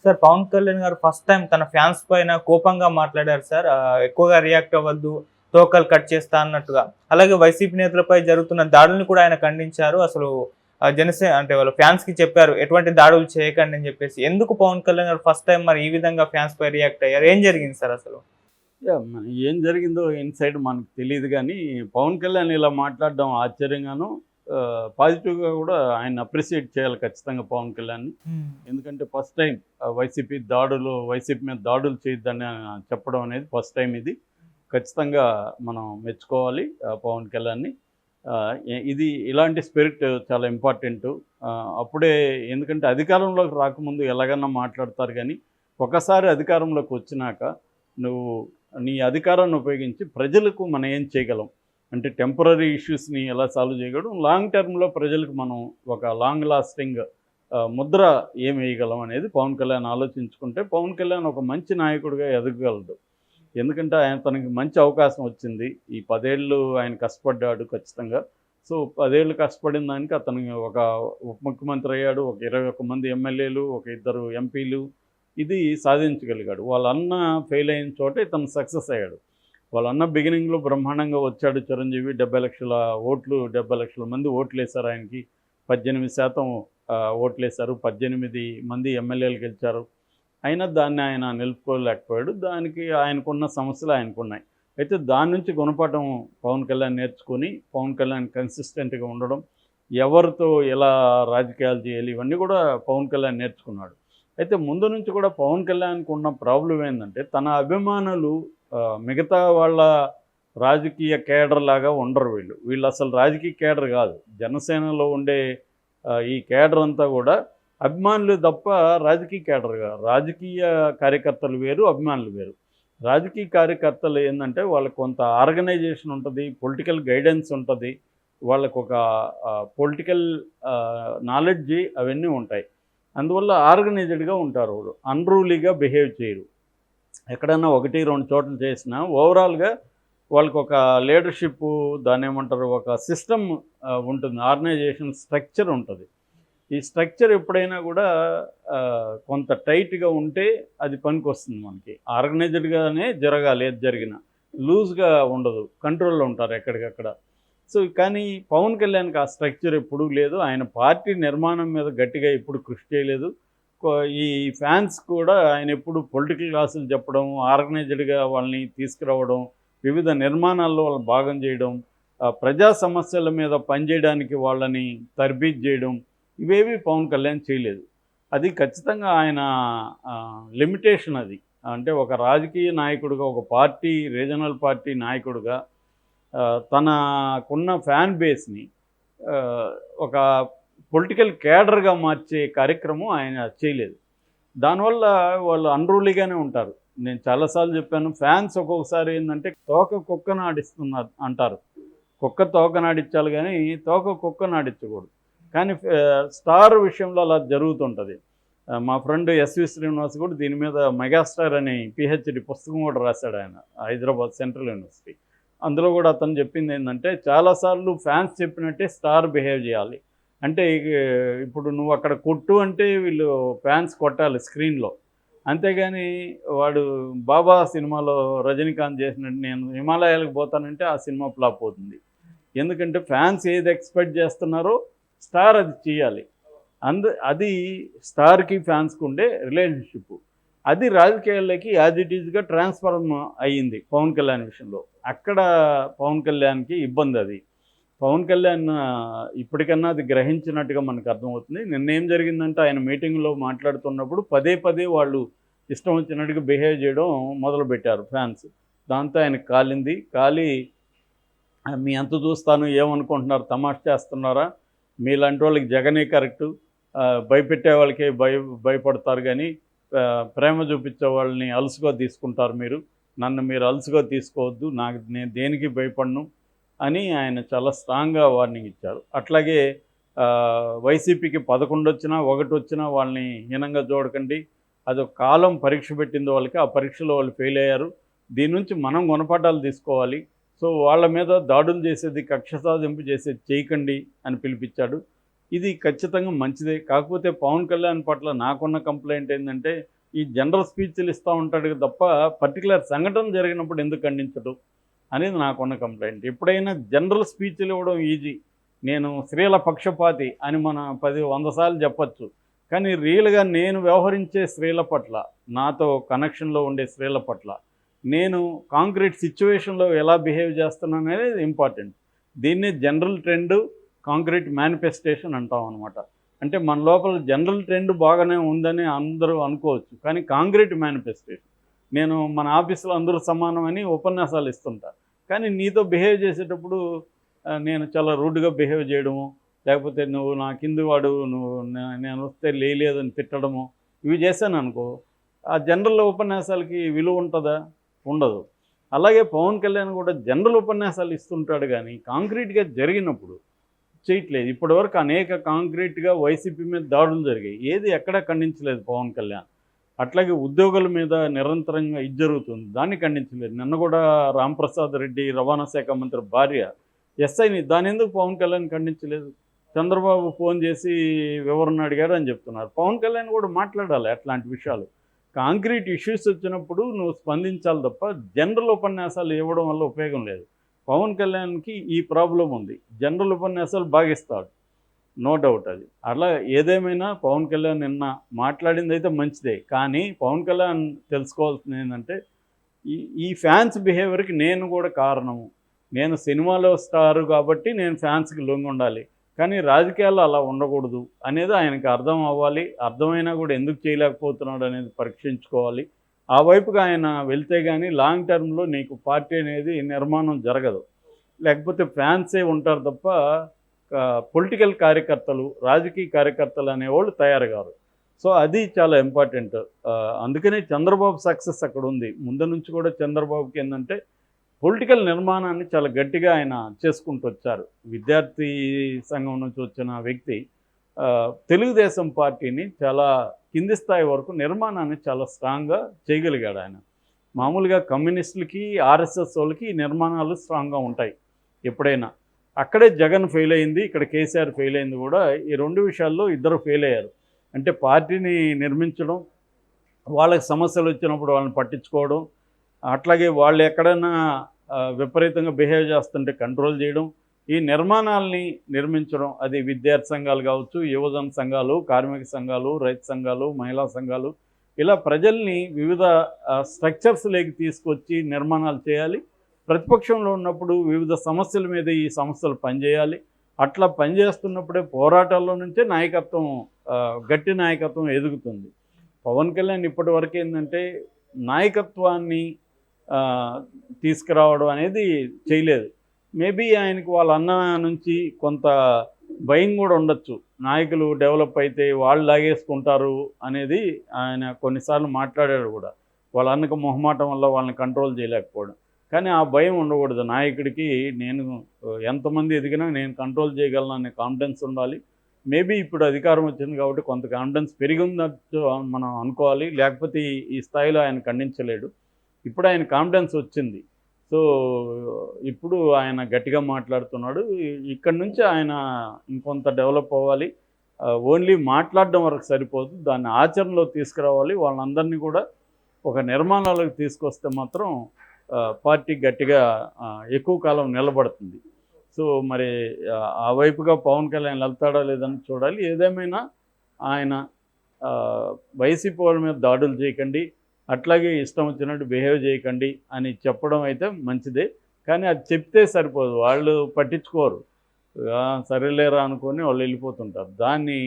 Sir Pawan Kalyan గారు first time తన fans పైన కోపంగా మాట్లాడారు సార్. ఎక్కువగా రియాక్ట్ అవ్వద్దు, తోకలు కట్ చేస్తా అన్నట్టుగా. అలాగే వైసీపీ నేతలపై జరుగుతున్న దాడులను కూడా ఆయన ఖండించారు. అసలు జనసేన అంటే వాళ్ళ ఫ్యాన్స్‌కి చెప్పారు ఎటువంటి దాడులు చేయకండి అని చెప్పేసి. ఎందుకు పవన్ కళ్యాణ్ గారు ఫస్ట్ టైం మరి ఈ విధంగా ఫ్యాన్స్ పై రియాక్ట్ అయ్యారు? ఏం జరిగింది సార్ అసలు? ఏం జరిగిందో ఇన్‌సైడ్ మనకు తెలీదు గానీ, పవన్ కళ్యాణ్ ఇలా మాట్లాడడం ఆశ్చర్యంగాను, పాజిటివ్‌గా గూడా ఆయన్ని అప్రిషియేట్ చేయాలి ఖచ్చితంగా పవన్ కళ్యాణ్‌ని. ఎందుకంటే ఫస్ట్ టైం వైసీపీ మీద దాడులు చేయొద్దని చెప్పడం అనేది ఫస్ట్ టైం ఇది. ఖచ్చితంగా మనం మెచ్చుకోవాలి పవన్ కళ్యాణ్‌ని. ఇది ఇలాంటి స్పిరిట్ చాలా ఇంపార్టెంటు. అప్పుడే ఎందుకంటే అధికారంలోకి రాకముందు ఎలాగన్నా మాట్లాడతారు గానీ, ఒకసారి అధికారంలోకి వచ్చినాక నువ్వు నీ అధికారాన్ని ఉపయోగించి ప్రజలకు మనం ఏం చేయగలం అంటే టెంపరరీ ఇష్యూస్ని ఎలా సాల్వ్ చేయగలం, లాంగ్ టర్మ్లో ప్రజలకు మనం ఒక లాంగ్ లాస్టింగ్ ముద్ర ఏం వేయగలం అనేది పవన్ కళ్యాణ్ ఆలోచించుకుంటే పవన్ కళ్యాణ్ ఒక మంచి నాయకుడిగా ఎదగగలడు. ఎందుకంటే తనకి మంచి అవకాశం వచ్చింది. ఈ 10 ఏళ్ళు ఆయన కష్టపడ్డాడు ఖచ్చితంగా. సో 10 ఏళ్ళు కష్టపడిన దానికి అతనికి ఒక ఉప ముఖ్యమంత్రి అయ్యాడు, ఒక 21 మంది ఎమ్మెల్యేలు, ఒక 2 ఎంపీలు, ఇది సాధించగలిగాడు. వాళ్ళ అన్న ఫెయిల్ అయిన చోట ఇతను సక్సెస్ అయ్యాడు. వాళ్ళ అన్న బిగినింగ్లో బ్రహ్మాండంగా వచ్చాడు చిరంజీవి. 70 లక్షల ఓట్లు, 70 లక్షల మంది ఓట్లేశారు ఆయనకి. 18% ఓట్లేశారు. 18 మంది ఎమ్మెల్యేలు గెలిచారు. అయినా దాన్ని ఆయన నిలుపుకోలేకపోయాడు. దానికి ఆయనకున్న సమస్యలు ఆయనకున్నాయి. అయితే దాని నుంచి గుణపాఠం పవన్ కళ్యాణ్ నేర్చుకొని, పవన్ కళ్యాణ్ కన్సిస్టెంట్గా ఉండడం, ఎవరితో ఎలా రాజకీయాలు చేయాలి, ఇవన్నీ కూడా పవన్ కళ్యాణ్ నేర్చుకున్నాడు. అయితే ముందు నుంచి కూడా పవన్ కళ్యాణ్‌కి ఉన్న ప్రాబ్లం ఏందంటే, తన అభిమానులు మిగతా వాళ్ళ రాజకీయ కేడర్ లాగా ఉండరు వీళ్ళు. వీళ్ళు అసలు రాజకీయ కేడర్ కాదు. జనసేనలో ఉండే ఈ కేడర్ అంతా కూడా అభిమానులు తప్ప రాజకీయ కేడర్ కాదు. రాజకీయ కార్యకర్తలు వేరు, అభిమానులు వేరు. రాజకీయ కార్యకర్తలు ఏందంటే వాళ్ళకి కొంత ఆర్గనైజేషన్ ఉంటుంది, పొలిటికల్ గైడెన్స్ ఉంటుంది, వాళ్ళకు ఒక పొలిటికల్ నాలెడ్జి అవన్నీ ఉంటాయి. అందువల్ల ఆర్గనైజ్డ్గా ఉంటారు. వాళ్ళు అన్రూలీగా బిహేవ్ చేయరు. ఎక్కడన్నా 1, 2 చోట్ల చేసినా ఓవరాల్గా వాళ్ళకు ఒక లీడర్షిప్, దాన్ని ఏమంటారు, ఒక సిస్టమ్ ఉంటుంది, ఆర్గనైజేషన్ స్ట్రక్చర్ ఉంటుంది. ఈ స్ట్రక్చర్ ఎప్పుడైనా కూడా కొంత టైట్గా ఉంటే అది పనికొస్తుంది మనకి. ఆర్గనైజ్డ్గానే జరగాలి ఏది జరిగినా, లూజ్గా ఉండదు, కంట్రోల్లో ఉంటారు ఎక్కడికక్కడ. సో కానీ పవన్ కళ్యాణ్కి ఆ స్ట్రక్చర్ ఎప్పుడూ లేదు. ఆయన పార్టీ నిర్మాణం మీద గట్టిగా ఎప్పుడు కృషి చేయలేదు. ఈ ఫ్యాన్స్ కూడా ఆయన ఎప్పుడు పొలిటికల్ క్లాసులు చెప్పడం, ఆర్గనైజ్డ్గా వాళ్ళని తీసుకురావడం, వివిధ నిర్మాణాల్లో వాళ్ళని భాగం చేయడం, ప్రజా సమస్యల మీద పనిచేయడానికి వాళ్ళని తర్బీదు చేయడం, ఇవేవి పవన్ కళ్యాణ్ చేయలేదు. అది ఖచ్చితంగా ఆయన లిమిటేషన్ అది. అంటే ఒక రాజకీయ నాయకుడిగా, ఒక పార్టీ, రీజనల్ పార్టీ నాయకుడిగా తనకున్న ఫ్యాన్ బేస్ని ఒక పొలిటికల్ క్యాడర్గా మార్చే కార్యక్రమం ఆయన చేయలేదు. దానివల్ల వాళ్ళు అన్రూలీగానే ఉంటారు. నేను చాలాసార్లు చెప్పాను, ఫ్యాన్స్ ఒక్కొక్కసారి ఏంటంటే తోక కుక్కను ఆడిస్తున్నారు అంటారు. కుక్క తోకను ఆడించాలి కానీ తోక కుక్కను ఆడించకూడదు. కానీ స్టార్ విషయంలో అలా జరుగుతుంటుంది. మా ఫ్రెండ్ ఎస్వి శ్రీనివాస్ కూడా దీని మీద మెగాస్టార్ అని పిహెచ్డి పుస్తకం కూడా రాశాడు ఆయన, హైదరాబాద్ సెంట్రల్ యూనివర్సిటీ. అందులో కూడా అతను చెప్పింది ఏంటంటే, చాలాసార్లు ఫ్యాన్స్ చెప్పినట్టే స్టార్ బిహేవ్ చేయాలి. అంటే ఇప్పుడు నువ్వు అక్కడ కొట్టు అంటే వీళ్ళు ఫ్యాన్స్ కొట్టాలి స్క్రీన్లో. అంతేగాని వాడు బాబా సినిమాలో రజనీకాంత్ చేసినట్టు నేను హిమాలయాలకు పోతానంటే ఆ సినిమా ఫ్లాప్ అవుతుంది. ఎందుకంటే ఫ్యాన్స్ ఏది ఎక్స్పెక్ట్ చేస్తున్నారో స్టార్ అది చేయాలి. అది స్టార్కి ఫ్యాన్స్కి ఉండే రిలేషన్షిప్. అది రాజకీయాల్లోకి యాజ్ ఇట్ ఈజ్గా ట్రాన్స్ఫార్మ్ అయ్యింది పవన్ కళ్యాణ్ విషయంలో. అక్కడ పవన్ కళ్యాణ్కి ఇబ్బంది అది. పవన్ కళ్యాణ్ ఇప్పటికన్నా అది గ్రహించినట్టుగా మనకు అర్థమవుతుంది. నిన్నేం జరిగిందంటే, ఆయన మీటింగ్లో మాట్లాడుతున్నప్పుడు పదే వాళ్ళు ఇష్టం వచ్చినట్టుగా బిహేవ్ చేయడం మొదలుపెట్టారు ఫ్యాన్స్. దాంతో ఆయనకు కాలి మీ అంత చూస్తాను, ఏమనుకుంటున్నారు, తమాషా చేస్తున్నారా, మీలాంటి వాళ్ళకి జగనే కరెక్టు, భయపెట్టే వాళ్ళకే భయపడతారు కానీ ప్రేమ చూపించే వాళ్ళని అలుసుగా తీసుకుంటారు మీరు, నన్ను మీరు అలుసుగా తీసుకోవద్దు, నేను దేనికి భయపడను అని ఆయన చాలా స్ట్రాంగ్గా వార్నింగ్ ఇచ్చారు. అట్లాగే వైసీపీకి 11 వచ్చినా 1 వచ్చినా వాళ్ళని హీనంగా చూడకండి, అదొక కాలం పరీక్ష పెట్టింది వాళ్ళకి, ఆ పరీక్షలో వాళ్ళు ఫెయిల్ అయ్యారు, దీని నుంచి మనం గుణపాఠాలు తీసుకోవాలి, సో వాళ్ళ మీద దాడులు చేసేది, కక్ష సాధింపు చేసేది చేయకండి అని పిలిపించాడు. ఇది ఖచ్చితంగా మంచిదే. కాకపోతే పవన్ కళ్యాణ్ పట్ల నాకున్న కంప్లైంట్ ఏంటంటే, ఈ జనరల్ స్పీచ్లు ఇస్తూ ఉంటాడు తప్ప పర్టికులర్ సంఘటన జరిగినప్పుడు ఎందుకు ఖండించడు అనేది నాకున్న కంప్లైంట్. ఎప్పుడైనా జనరల్ స్పీచ్లు ఇవ్వడం ఈజీ. నేను స్త్రీల పక్షపాతి అని మన 100 సార్లు చెప్పచ్చు. కానీ రియల్గా నేను వ్యవహరించే స్త్రీల పట్ల, నాతో కనెక్షన్లో ఉండే స్త్రీల పట్ల నేను కాంక్రీట్ సిచ్యువేషన్లో ఎలా బిహేవ్ చేస్తున్నాను అనేది ఇంపార్టెంట్. దీన్నే జనరల్ ట్రెండ్, కాంక్రీట్ మేనిఫెస్టేషన్ అంటాం అనమాట. అంటే మన లోపల జనరల్ ట్రెండ్ బాగానే ఉందని అందరూ అనుకోవచ్చు, కానీ కాంక్రీట్ మేనిఫెస్టేషన్ నేను మన ఆఫీసులో అందరూ సమానమని ఉపన్యాసాలు ఇస్తుంటా. కానీ నీతో బిహేవ్ చేసేటప్పుడు నేను చాలా రూడ్గా బిహేవ్ చేయడము, లేకపోతే నువ్వు నా కింది వాడు, నేను వస్తే లేదని తిట్టడము, ఇవి చేశాను అనుకో, ఆ జనరల్ ఉపన్యాసాలకి విలువ ఉంటుందా? ఉండదు. అలాగే పవన్ కళ్యాణ్ కూడా జనరల్ ఉపన్యాసాలు ఇస్తుంటాడు, కానీ కాంక్రీట్గా జరిగినప్పుడు చేయట్లేదు. ఇప్పటివరకు అనేక కాంక్రీట్గా వైసీపీ మీద దాడులు జరిగాయి, ఏది ఎక్కడా ఖండించలేదు పవన్ కళ్యాణ్. అట్లాగే ఉద్యోగుల మీద నిరంతరంగా ఇది జరుగుతుంది, దాన్ని ఖండించలేదు. నిన్న కూడా రాంప్రసాద్ రెడ్డి రవాణా శాఖ మంత్రి భార్య ఎస్ఐని, దాని ఎందుకు పవన్ కళ్యాణ్ ఖండించలేదు? చంద్రబాబు ఫోన్ చేసి వివరణ అడిగాడు అని చెప్తున్నారు. పవన్ కళ్యాణ్ కూడా మాట్లాడాలి అట్లాంటి విషయాలు. కాంక్రీట్ ఇష్యూస్ వచ్చినప్పుడు నువ్వు స్పందించాలి తప్ప జనరల్ ఉపన్యాసాలు ఇవ్వడం వల్ల ఉపయోగం లేదు. పవన్ కళ్యాణ్కి ఈ ప్రాబ్లం ఉంది, జనరల్ ఉపన్యాసాలు బాగిస్తాడు, నో డౌట్. అది అలా ఏదేమైనా పవన్ కళ్యాణ్ నిన్న మాట్లాడింది అయితే మంచిదే. కానీ పవన్ కళ్యాణ్ తెలుసుకోవాల్సింది ఏంటంటే, ఈ ఫ్యాన్స్ బిహేవియర్కి నేను కూడా కారణము. నేను సినిమాలో స్టారు కాబట్టి నేను ఫ్యాన్స్కి లొంగి ఉండాలి, కానీ రాజకీయాల్లో అలా ఉండకూడదు అనేది ఆయనకి అర్థం అవ్వాలి. అర్థమైనా కూడా ఎందుకు చేయలేకపోతున్నాడు అనేది పరీక్షించుకోవాలి. ఆ వైపుగా ఆయన వెళ్తే కానీ లాంగ్ టర్మ్లో నీకు పార్టీ అనేది నిర్మాణం జరగదు. లేకపోతే ఫ్యాన్సే ఉంటారు తప్ప పొలిటికల్ కార్యకర్తలు, రాజకీయ కార్యకర్తలు అనేవాళ్ళు తయారు కారు. సో అది చాలా ఇంపార్టెంట్. అందుకనే చంద్రబాబు సక్సెస్ అక్కడ ఉంది. ముందు నుంచి కూడా చంద్రబాబుకి ఏంటంటే పొలిటికల్ నిర్మాణాన్ని చాలా గట్టిగా ఆయన చేసుకుంటూ వచ్చారు. విద్యార్థి సంఘం నుంచి వచ్చిన వ్యక్తి తెలుగుదేశం పార్టీని చాలా కింది స్థాయి వరకు నిర్మాణాన్ని చాలా స్ట్రాంగ్గా చేయగలిగాడు ఆయన. మామూలుగా కమ్యూనిస్టులకి, ఆర్ఎస్ఎస్ వాళ్ళకి ఈ నిర్మాణాలు స్ట్రాంగ్గా ఉంటాయి ఎప్పుడైనా. అక్కడే జగన్ ఫెయిల్ అయింది, ఇక్కడ కేసీఆర్ ఫెయిల్ అయింది కూడా. ఈ 2 విషయాల్లో ఇద్దరు ఫెయిల్ అయ్యారు. అంటే పార్టీని నిర్మించడం, వాళ్ళకి సమస్యలు వచ్చినప్పుడు వాళ్ళని పట్టించుకోవడం, అట్లాగే వాళ్ళు ఎక్కడైనా విపరీతంగా బిహేవ్ చేస్తుంటే కంట్రోల్ చేయడం, ఈ నిర్మాణాలని నిర్మించడం. అది విద్యార్థి సంఘాలు కావచ్చు, యువజన సంఘాలు, కార్మిక సంఘాలు, రైతు సంఘాలు, మహిళా సంఘాలు, ఇలా ప్రజల్ని వివిధ స్ట్రక్చర్స్లోకి తీసుకొచ్చి నిర్మాణాలు చేయాలి. ప్రతిపక్షంలో ఉన్నప్పుడు వివిధ సమస్యల మీద ఈ సంస్థలు పనిచేయాలి. అట్లా పనిచేస్తున్నప్పుడే పోరాటాల్లో నుంచే నాయకత్వం, గట్టి నాయకత్వం ఎదుగుతుంది. పవన్ కళ్యాణ్ ఇప్పటి వరకు ఏంటంటే నాయకత్వాన్ని తీసుకురావడం అనేది చేయలేదు. మేబీ ఆయనకు వాళ్ళ అన్న నుంచి కొంత భయం కూడా ఉండొచ్చు, నాయకులు డెవలప్ అయితే వాళ్ళు లాగేసుకుంటారు అనేది. ఆయన కొన్నిసార్లు మాట్లాడాడు కూడా, వాళ్ళ అన్నకు మొహమాటం వల్ల వాళ్ళని కంట్రోల్ చేయలేకపోవడం. కానీ ఆ భయం ఉండకూడదు నాయకుడికి. నేను ఎంతమంది ఎదిగినా నేను కంట్రోల్ చేయగలను అనే కాన్ఫిడెన్స్ ఉండాలి. మేబీ ఇప్పుడు అధికారం వచ్చింది కాబట్టి కొంత కాన్ఫిడెన్స్ పెరిగిందట్టు మనం అనుకోవాలి, లేకపోతే ఈ స్థాయిలో ఆయన ఖండించలేడు. ఇప్పుడు ఆయన కాన్ఫిడెన్స్ వచ్చింది. సో ఇప్పుడు ఆయన గట్టిగా మాట్లాడుతున్నాడు. ఇక్కడ నుంచి ఆయన ఇంకొంత డెవలప్ అవ్వాలి. ఓన్లీ మాట్లాడడం వరకు సరిపోదు, దాన్ని ఆచరణలో తీసుకురావాలి. వాళ్ళందరినీ కూడా ఒక నిర్మాణాలకు తీసుకొస్తే మాత్రం పార్టీ గట్టిగా ఎక్కువ కాలం నిలబడుతుంది. సో మరి ఆ వైపుగా పవన్ కళ్యాణ్ వెళ్తాడా లేదని చూడాలి. ఏదేమైనా ఆయన వైసీపీ వాళ్ళ మీద దాడులు చేయకండి, అట్లాగే ఇష్టం వచ్చినట్టు బిహేవ్ చేయకండి అని చెప్పడం అయితే మంచిదే. కానీ అది చెప్తే సరిపోదు, వాళ్ళు పట్టించుకోరు, సరేలేరా అనుకొని వాళ్ళు వెళ్ళిపోతుంటారు. దాన్ని